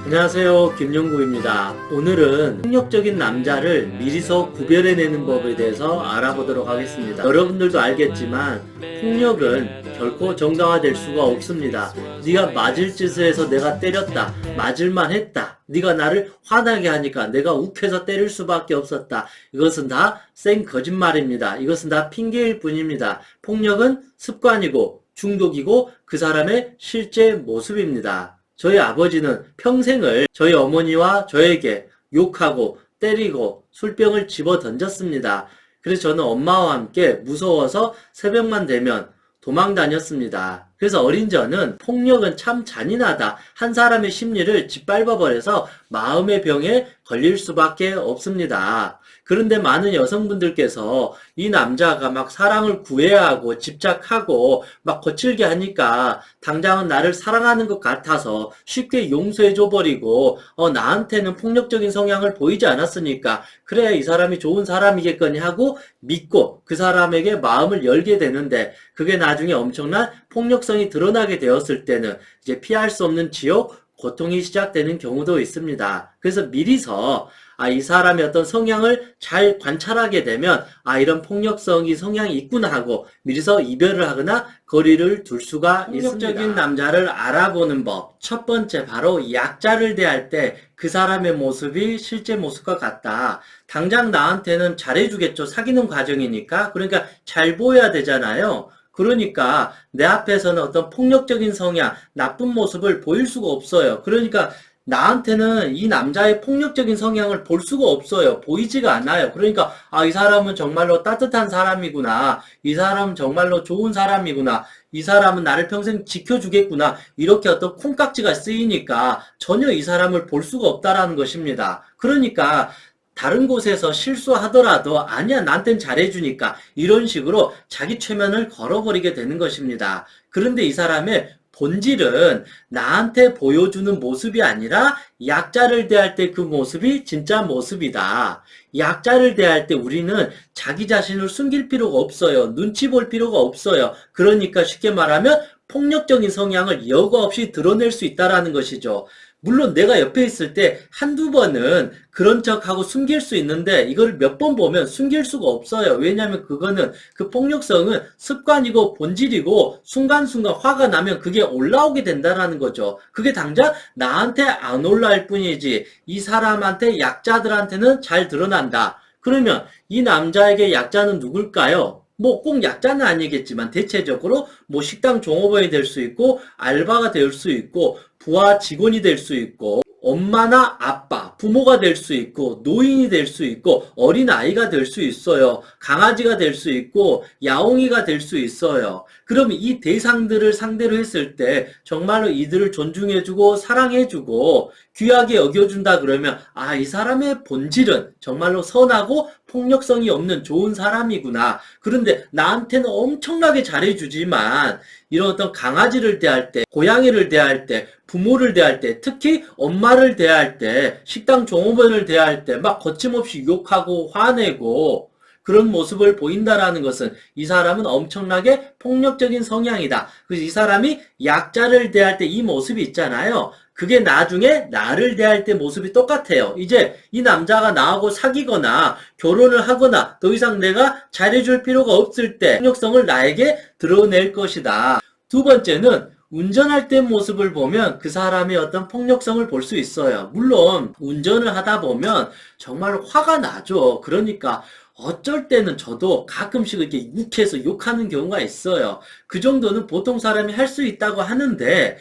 안녕하세요, 김영구입니다. 오늘은 폭력적인 남자를 미리서 구별해내는 법에 대해서 알아보도록 하겠습니다. 여러분들도 알겠지만 폭력은 결코 정당화될 수가 없습니다. 네가 맞을 짓을 해서 내가 때렸다, 맞을만 했다, 네가 나를 화나게 하니까 내가 욱해서 때릴 수밖에 없었다. 이것은 다 생 거짓말입니다. 이것은 다 핑계일 뿐입니다. 폭력은 습관이고 중독이고 그 사람의 실제 모습입니다. 저희 아버지는 평생을 저희 어머니와 저에게 욕하고 때리고 술병을 집어 던졌습니다. 그래서 저는 엄마와 함께 무서워서 새벽만 되면 도망 다녔습니다. 그래서 어린 저는 폭력은 참 잔인하다. 한 사람의 심리를 짓밟아버려서 마음의 병에 걸릴 수밖에 없습니다. 그런데 많은 여성분들께서 이 남자가 막 사랑을 구해야 하고 집착하고 막 거칠게 하니까 당장은 나를 사랑하는 것 같아서 쉽게 용서해줘버리고 나한테는 폭력적인 성향을 보이지 않았으니까 그래 이 사람이 좋은 사람이겠거니 하고 믿고 그 사람에게 마음을 열게 되는데 그게 나중에 엄청난 폭력성이 드러나게 되었을 때는 이제 피할 수 없는 지옥, 고통이 시작되는 경우도 있습니다. 그래서 미리서 이 사람의 어떤 성향을 잘 관찰하게 되면 이런 폭력성이 성향이 있구나 하고 미리서 이별을 하거나 거리를 둘 수가 있습니다. 폭력적인 남자를 알아보는 법. 첫 번째 바로 약자를 대할 때 그 사람의 모습이 실제 모습과 같다. 당장 나한테는 잘해주겠죠. 사귀는 과정이니까. 그러니까 잘 보여야 되잖아요. 그러니까 내 앞에서는 어떤 폭력적인 성향, 나쁜 모습을 보일 수가 없어요. 그러니까 나한테는 이 남자의 폭력적인 성향을 볼 수가 없어요. 보이지가 않아요. 그러니까 이 사람은 정말로 따뜻한 사람이구나. 이 사람은 정말로 좋은 사람이구나. 이 사람은 나를 평생 지켜주겠구나. 이렇게 어떤 콩깍지가 쓰이니까 전혀 이 사람을 볼 수가 없다라는 것입니다. 그러니까 다른 곳에서 실수하더라도 아니야 나한텐 잘해주니까 이런 식으로 자기 최면을 걸어버리게 되는 것입니다. 그런데 이 사람의 본질은 나한테 보여주는 모습이 아니라 약자를 대할 때 그 모습이 진짜 모습이다. 약자를 대할 때 우리는 자기 자신을 숨길 필요가 없어요. 눈치 볼 필요가 없어요. 그러니까 쉽게 말하면 폭력적인 성향을 여과 없이 드러낼 수 있다라는 것이죠. 물론 내가 옆에 있을 때 한두 번은 그런 척하고 숨길 수 있는데 이걸 몇 번 보면 숨길 수가 없어요. 왜냐하면 그거는 그 폭력성은 습관이고 본질이고 순간순간 화가 나면 그게 올라오게 된다라는 거죠. 그게 당장 나한테 안 올라올 뿐이지 이 사람한테 약자들한테는 잘 드러난다. 그러면 이 남자에게 약자는 누굴까요? 뭐 꼭 약자는 아니겠지만 대체적으로 뭐 식당 종업원이 될 수 있고 알바가 될 수 있고 부하 직원이 될 수 있고 엄마나 아빠, 부모가 될 수 있고 노인이 될 수 있고 어린아이가 될 수 있어요. 강아지가 될 수 있고 야옹이가 될 수 있어요. 그럼 이 대상들을 상대로 했을 때 정말로 이들을 존중해주고 사랑해주고 귀하게 여겨준다 그러면 이 사람의 본질은 정말로 선하고 폭력성이 없는 좋은 사람이구나. 그런데 나한테는 엄청나게 잘해주지만 이런 어떤 강아지를 대할 때, 고양이를 대할 때, 부모를 대할 때, 특히 엄마를 대할 때, 식당 종업원을 대할 때 막 거침없이 욕하고 화내고 그런 모습을 보인다라는 것은 이 사람은 엄청나게 폭력적인 성향이다. 그래서 이 사람이 약자를 대할 때 이 모습이 있잖아요. 그게 나중에 나를 대할 때 모습이 똑같아요. 이제 이 남자가 나하고 사귀거나 결혼을 하거나 더 이상 내가 잘해줄 필요가 없을 때 폭력성을 나에게 드러낼 것이다. 두 번째는 운전할 때 모습을 보면 그 사람의 어떤 폭력성을 볼 수 있어요. 물론 운전을 하다 보면 정말 화가 나죠. 그러니까 어쩔 때는 저도 가끔씩 이렇게 욱해서 욕하는 경우가 있어요. 그 정도는 보통 사람이 할 수 있다고 하는데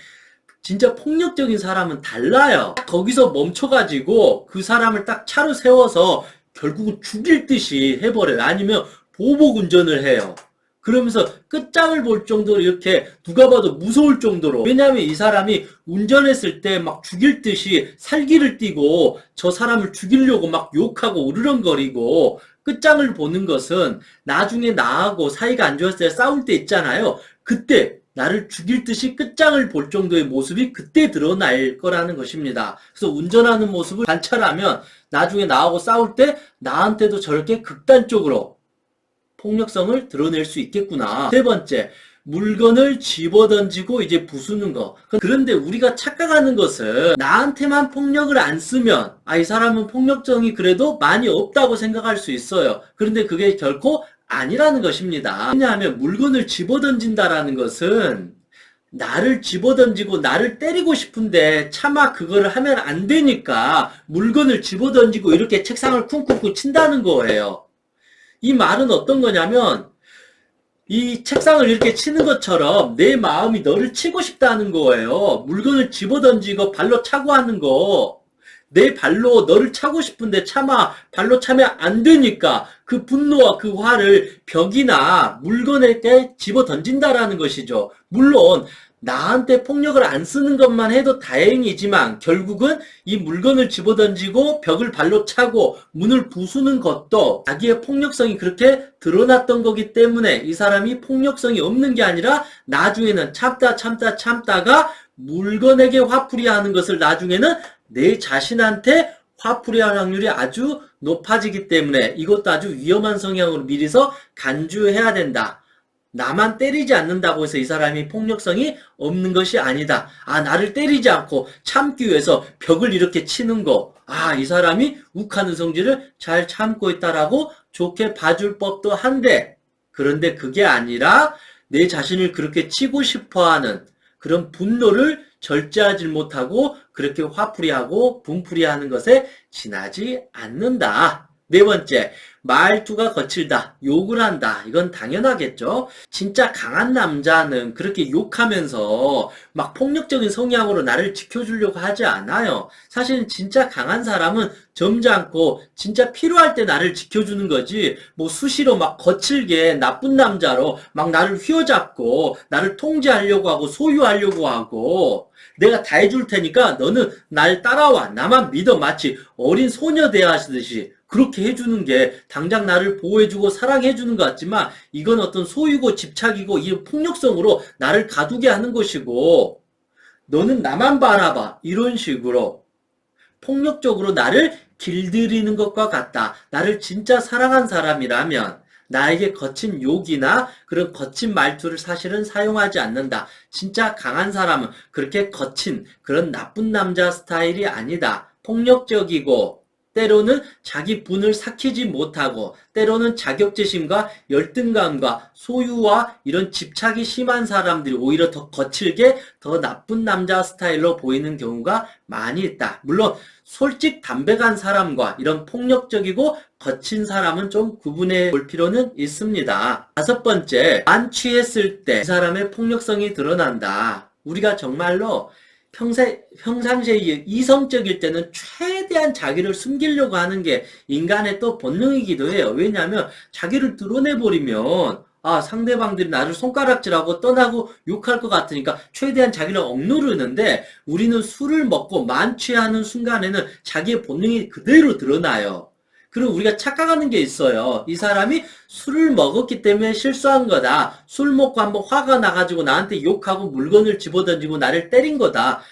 진짜 폭력적인 사람은 달라요. 거기서 멈춰가지고 그 사람을 딱 차로 세워서 결국은 죽일 듯이 해버려요. 아니면 보복 운전을 해요. 그러면서 끝장을 볼 정도로 이렇게 누가 봐도 무서울 정도로. 왜냐하면 이 사람이 운전했을 때 막 죽일 듯이 살기를 띠고 저 사람을 죽이려고 막 욕하고 으르렁거리고 끝장을 보는 것은 나중에 나하고 사이가 안 좋았을 때 싸울 때 있잖아요. 그때 나를 죽일 듯이 끝장을 볼 정도의 모습이 그때 드러날 거라는 것입니다. 그래서 운전하는 모습을 관찰하면 나중에 나하고 싸울 때 나한테도 저렇게 극단적으로 폭력성을 드러낼 수 있겠구나. 세 번째, 물건을 집어던지고 이제 부수는 거. 그런데 우리가 착각하는 것은 나한테만 폭력을 안 쓰면 이 사람은 폭력성이 그래도 많이 없다고 생각할 수 있어요. 그런데 그게 결코 아니라는 것입니다. 왜냐하면 물건을 집어던진다라는 것은 나를 집어던지고 나를 때리고 싶은데 차마 그거를 하면 안 되니까 물건을 집어던지고 이렇게 책상을 쿵쿵쿵 친다는 거예요. 이 말은 어떤 거냐면 이 책상을 이렇게 치는 것처럼 내 마음이 너를 치고 싶다는 거예요. 물건을 집어던지고 발로 차고 하는 거. 내 발로 너를 차고 싶은데 차마 발로 차면 안 되니까 그 분노와 그 화를 벽이나 물건에게 집어던진다라는 것이죠. 물론 나한테 폭력을 안 쓰는 것만 해도 다행이지만 결국은 이 물건을 집어던지고 벽을 발로 차고 문을 부수는 것도 자기의 폭력성이 그렇게 드러났던 거기 때문에 이 사람이 폭력성이 없는 게 아니라 나중에는 참다가 물건에게 화풀이하는 것을 나중에는 내 자신한테 화풀이할 확률이 아주 높아지기 때문에 이것도 아주 위험한 성향으로 미리서 간주해야 된다. 나만 때리지 않는다고 해서 이 사람이 폭력성이 없는 것이 아니다. 나를 때리지 않고 참기 위해서 벽을 이렇게 치는 거. 이 사람이 욱하는 성질을 잘 참고 있다라고 좋게 봐줄 법도 한데, 그런데 그게 아니라 내 자신을 그렇게 치고 싶어 하는 그런 분노를 절제하지 못하고 그렇게 화풀이하고 분풀이하는 것에 지나지 않는다. 네 번째, 말투가 거칠다, 욕을 한다. 이건 당연하겠죠. 진짜 강한 남자는 그렇게 욕하면서 막 폭력적인 성향으로 나를 지켜주려고 하지 않아요. 사실 진짜 강한 사람은 점잖고 진짜 필요할 때 나를 지켜주는 거지, 뭐 수시로 막 거칠게 나쁜 남자로 막 나를 휘어잡고 나를 통제하려고 하고 소유하려고 하고 내가 다 해줄 테니까 너는 날 따라와, 나만 믿어, 마치 어린 소녀 대하시듯이 그렇게 해주는 게 당장 나를 보호해주고 사랑해주는 것 같지만 이건 어떤 소유고 집착이고 이 폭력성으로 나를 가두게 하는 것이고, 너는 나만 바라봐, 이런 식으로 폭력적으로 나를 길들이는 것과 같다. 나를 진짜 사랑한 사람이라면 나에게 거친 욕이나 그런 거친 말투를 사실은 사용하지 않는다. 진짜 강한 사람은 그렇게 거친 그런 나쁜 남자 스타일이 아니다. 폭력적이고 때로는 자기 분을 삭히지 못하고 때로는 자격지심과 열등감과 소유와 이런 집착이 심한 사람들이 오히려 더 거칠게 더 나쁜 남자 스타일로 보이는 경우가 많이 있다. 물론 솔직 담백한 사람과 이런 폭력적이고 거친 사람은 좀 구분해 볼 필요는 있습니다. 다섯 번째, 만취했을 때 이 사람의 폭력성이 드러난다. 우리가 정말로 평상시에 이성적일 때는 최대한 자기를 숨기려고 하는 게 인간의 또 본능이기도 해요. 왜냐하면 자기를 드러내버리면 상대방들이 나를 손가락질하고 떠나고 욕할 것 같으니까 최대한 자기를 억누르는데, 우리는 술을 먹고 만취하는 순간에는 자기의 본능이 그대로 드러나요. 그리고 우리가 착각하는 게 있어요. 이 사람이 술을 먹었기 때문에 실수한 거다. 술 먹고 한번 화가 나가지고 나한테 욕하고 물건을 집어던지고 나를 때린 거다.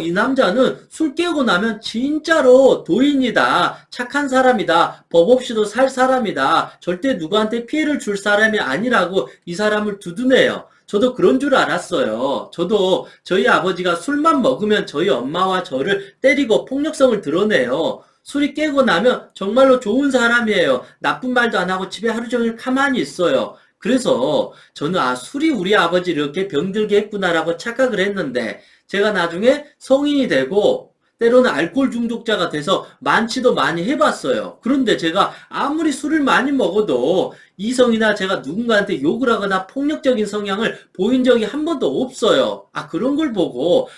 이 남자는 술 깨고 나면 진짜로 도인이다. 착한 사람이다. 법 없이도 살 사람이다. 절대 누구한테 피해를 줄 사람이 아니라고 이 사람을 두둔해요. 저도 그런 줄 알았어요. 저도 저희 아버지가 술만 먹으면 저희 엄마와 저를 때리고 폭력성을 드러내요. 술이 깨고 나면 정말로 좋은 사람이에요. 나쁜 말도 안 하고 집에 하루 종일 가만히 있어요. 그래서 저는 술이 우리 아버지를 이렇게 병들게 했구나라고 착각을 했는데, 제가 나중에 성인이 되고 때로는 알코올 중독자가 돼서 만취도 많이 해봤어요. 그런데 제가 아무리 술을 많이 먹어도 이성이나 제가 누군가한테 욕을 하거나 폭력적인 성향을 보인 적이 한 번도 없어요. 그런 걸 보고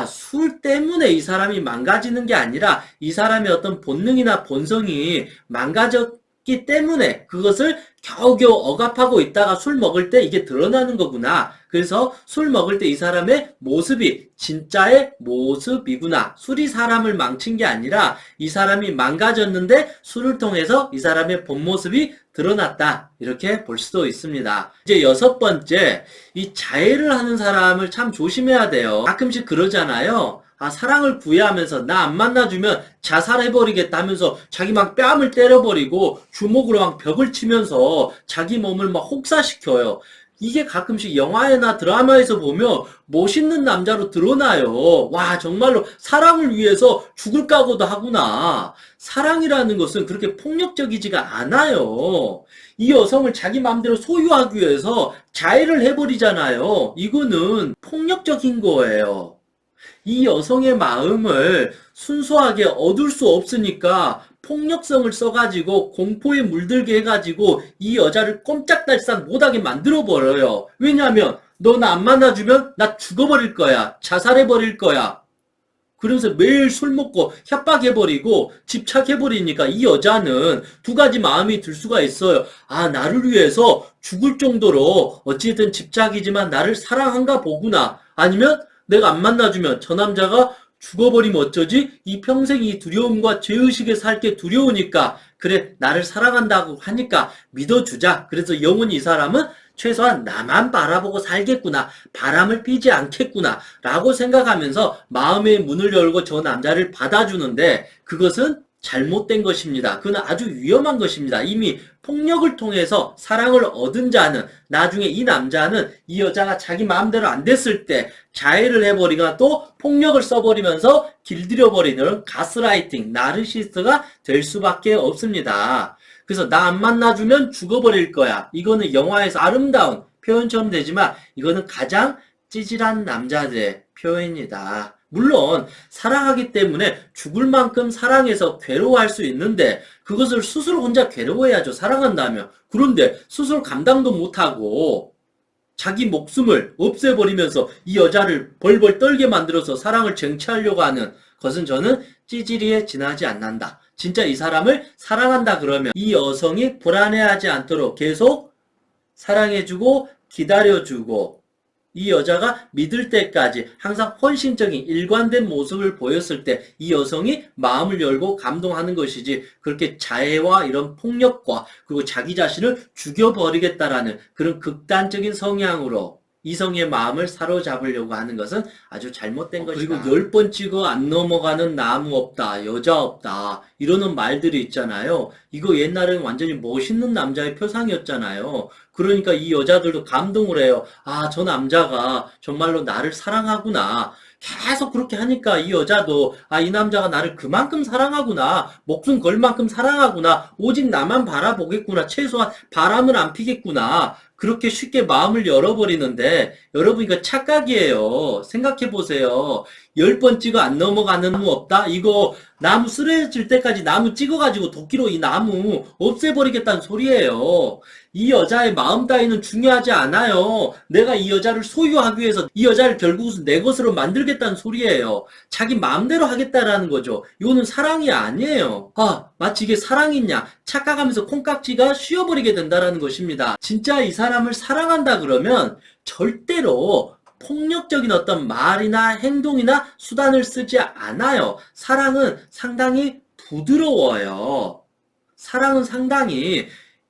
술 때문에 이 사람이 망가지는 게 아니라 이 사람의 어떤 본능이나 본성이 망가졌기 때문에 그것을 겨우겨우 억압하고 있다가 술 먹을 때 이게 드러나는 거구나. 그래서 술 먹을 때 이 사람의 모습이 진짜의 모습이구나. 술이 사람을 망친 게 아니라 이 사람이 망가졌는데 술을 통해서 이 사람의 본 모습이 드러났다. 이렇게 볼 수도 있습니다. 이제 여섯 번째, 이 자해를 하는 사람을 참 조심해야 돼요. 가끔씩 그러잖아요. 사랑을 구애하면서 나 안 만나주면 자살해버리겠다 하면서 자기 막 뺨을 때려버리고 주먹으로 막 벽을 치면서 자기 몸을 막 혹사시켜요. 이게 가끔씩 영화나 드라마에서 보면 멋있는 남자로 드러나요. 와, 정말로 사랑을 위해서 죽을 각오도 하구나. 사랑이라는 것은 그렇게 폭력적이지가 않아요. 이 여성을 자기 마음대로 소유하기 위해서 자해를 해버리잖아요. 이거는 폭력적인 거예요. 이 여성의 마음을 순수하게 얻을 수 없으니까 폭력성을 써가지고 공포에 물들게 해가지고 이 여자를 꼼짝달싹 못하게 만들어버려요. 왜냐하면 너 나 안 만나주면 나 죽어버릴 거야. 자살해버릴 거야. 그러면서 매일 술 먹고 협박해버리고 집착해버리니까 이 여자는 두 가지 마음이 들 수가 있어요. 아, 나를 위해서 죽을 정도로 어찌든 집착이지만 나를 사랑한가 보구나. 아니면 내가 안 만나주면 저 남자가 죽어버리면 어쩌지? 이 평생 이 두려움과 죄의식에 살게 두려우니까 그래 나를 사랑한다고 하니까 믿어주자. 그래서 영원히 이 사람은 최소한 나만 바라보고 살겠구나. 바람을 피지 않겠구나. 라고 생각하면서 마음의 문을 열고 저 남자를 받아주는데 그것은 잘못된 것입니다. 그건 아주 위험한 것입니다. 이미 폭력을 통해서 사랑을 얻은 자는 나중에 이 남자는 이 여자가 자기 마음대로 안 됐을 때 자해를 해버리거나 또 폭력을 써버리면서 길들여버리는 가스라이팅, 나르시스트가 될 수밖에 없습니다. 그래서 나 안 만나주면 죽어버릴 거야. 이거는 영화에서 아름다운 표현처럼 되지만 이거는 가장 찌질한 남자들의 표현이다. 물론 사랑하기 때문에 죽을 만큼 사랑해서 괴로워할 수 있는데 그것을 스스로 혼자 괴로워해야죠. 사랑한다면. 그런데 스스로 감당도 못하고 자기 목숨을 없애버리면서 이 여자를 벌벌 떨게 만들어서 사랑을 쟁취하려고 하는 것은 저는 찌질이에 지나지 않는다. 진짜 이 사람을 사랑한다 그러면 이 여성이 불안해하지 않도록 계속 사랑해주고 기다려주고 이 여자가 믿을 때까지 항상 헌신적인 일관된 모습을 보였을 때 이 여성이 마음을 열고 감동하는 것이지 그렇게 자해와 이런 폭력과 그리고 자기 자신을 죽여버리겠다라는 그런 극단적인 성향으로 이성의 마음을 사로잡으려고 하는 것은 아주 잘못된 것이다. 그리고 10번 찍어 안 넘어가는 나무 없다, 여자 없다 이러는 말들이 있잖아요. 이거 옛날에는 완전히 멋있는 남자의 표상이었잖아요. 그러니까 이 여자들도 감동을 해요. 아, 저 남자가 정말로 나를 사랑하구나. 계속 그렇게 하니까 이 여자도 아, 이 남자가 나를 그만큼 사랑하구나. 목숨 걸 만큼 사랑하구나. 오직 나만 바라보겠구나. 최소한 바람을 안 피겠구나. 그렇게 쉽게 마음을 열어버리는데 여러분 이거 착각이에요. 생각해보세요. 10번 찍어 안 넘어가는 나무 없다? 이거 나무 쓰러질 때까지 나무 찍어가지고 도끼로 이 나무 없애버리겠다는 소리예요. 이 여자의 마음 따위는 중요하지 않아요. 내가 이 여자를 소유하기 위해서 이 여자를 결국은 내 것으로 만들겠다는 소리예요. 자기 마음대로 하겠다라는 거죠. 이거는 사랑이 아니에요. 아, 마치 이게 사랑이냐 착각하면서 콩깍지가 쉬어버리게 된다라는 것입니다. 진짜 이 사람을 사랑한다 그러면 절대로 폭력적인 어떤 말이나 행동이나 수단을 쓰지 않아요. 사랑은 상당히 부드러워요. 사랑은 상당히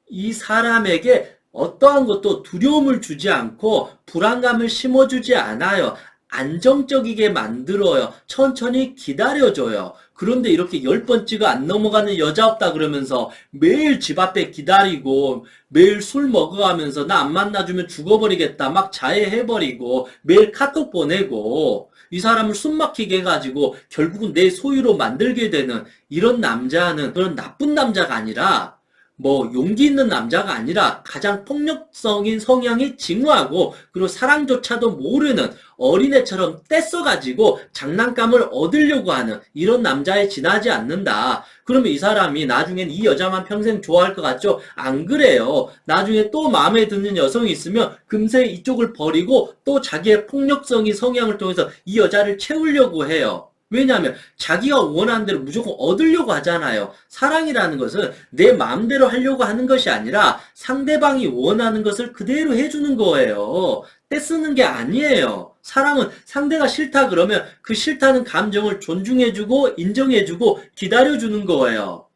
이 사람에게 어떠한 것도 두려움을 주지 않고 불안감을 심어주지 않아요. 안정적이게 만들어요. 천천히 기다려줘요. 그런데 이렇게 10번 찍어 안 넘어가는 여자 없다 그러면서 매일 집 앞에 기다리고 매일 술 먹어가면서 나 안 만나주면 죽어버리겠다 막 자해해버리고 매일 카톡 보내고 이 사람을 숨막히게 해가지고 결국은 내 소유로 만들게 되는 이런 남자는 그런 나쁜 남자가 아니라 뭐 용기 있는 남자가 아니라 가장 폭력성인 성향이 징후하고 그리고 사랑조차도 모르는 어린애처럼 떼써가지고 장난감을 얻으려고 하는 이런 남자에 지나지 않는다. 그러면 이 사람이 나중엔 이 여자만 평생 좋아할 것 같죠? 안 그래요. 나중에 또 마음에 드는 여성이 있으면 금세 이쪽을 버리고 또 자기의 폭력성인 성향을 통해서 이 여자를 채우려고 해요. 왜냐하면 자기가 원하는 대로 무조건 얻으려고 하잖아요. 사랑이라는 것은 내 마음대로 하려고 하는 것이 아니라 상대방이 원하는 것을 그대로 해주는 거예요. 떼쓰는 게 아니에요. 사랑은 상대가 싫다 그러면 그 싫다는 감정을 존중해주고 인정해주고 기다려주는 거예요.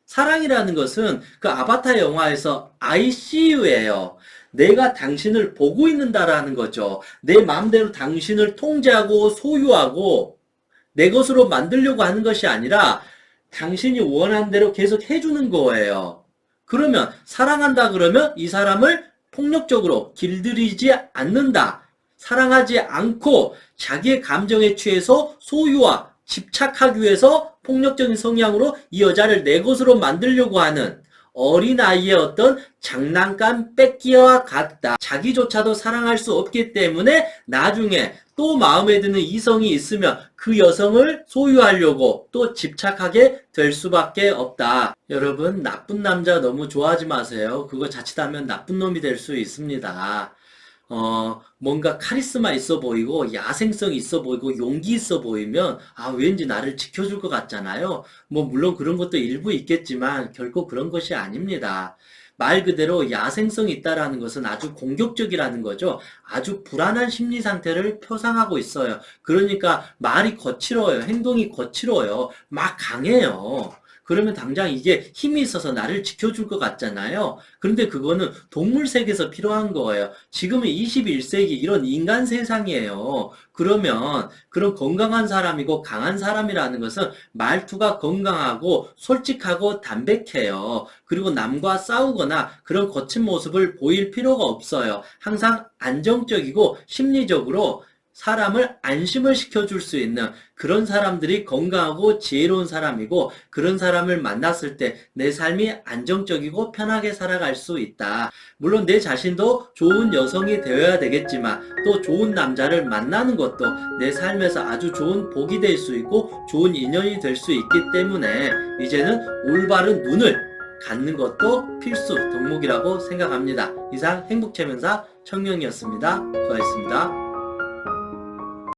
사랑이라는 것은 그 아바타 영화에서 I see you예요. 내가 당신을 보고 있는다라는 거죠. 내 마음대로 당신을 통제하고 소유하고 내 것으로 만들려고 하는 것이 아니라 당신이 원하는 대로 계속 해주는 거예요. 그러면 사랑한다 그러면 이 사람을 폭력적으로 길들이지 않는다. 사랑하지 않고 자기의 감정에 취해서 소유와 집착하기 위해서 폭력적인 성향으로 이 여자를 내 것으로 만들려고 하는 어린아이의 어떤 장난감 뺏기와 같다. 자기조차도 사랑할 수 없기 때문에 나중에 또 마음에 드는 이성이 있으면 그 여성을 소유하려고 또 집착하게 될 수밖에 없다. 여러분, 나쁜 남자 너무 좋아하지 마세요. 그거 자칫하면 나쁜 놈이 될 수 있습니다. 뭔가 카리스마 있어 보이고 야생성 있어 보이고 용기 있어 보이면 왠지 나를 지켜줄 것 같잖아요. 물론 그런 것도 일부 있겠지만 결코 그런 것이 아닙니다. 말 그대로 야생성이 있다라는 것은 아주 공격적이라는 거죠. 아주 불안한 심리 상태를 표상하고 있어요. 그러니까 말이 거칠어요. 행동이 거칠어요. 막 강해요. 그러면 당장 이게 힘이 있어서 나를 지켜줄 것 같잖아요. 그런데 그거는 동물 세계에서 필요한 거예요. 지금은 21세기 이런 인간 세상이에요. 그러면 그런 건강한 사람이고 강한 사람이라는 것은 말투가 건강하고 솔직하고 담백해요. 그리고 남과 싸우거나 그런 거친 모습을 보일 필요가 없어요. 항상 안정적이고 심리적으로 사람을 안심을 시켜줄 수 있는 그런 사람들이 건강하고 지혜로운 사람이고, 그런 사람을 만났을 때 내 삶이 안정적이고 편하게 살아갈 수 있다. 물론 내 자신도 좋은 여성이 되어야 되겠지만 또 좋은 남자를 만나는 것도 내 삶에서 아주 좋은 복이 될 수 있고 좋은 인연이 될 수 있기 때문에 이제는 올바른 눈을 갖는 것도 필수 덕목이라고 생각합니다. 이상 행복체면사 청명이었습니다. 수고하셨습니다.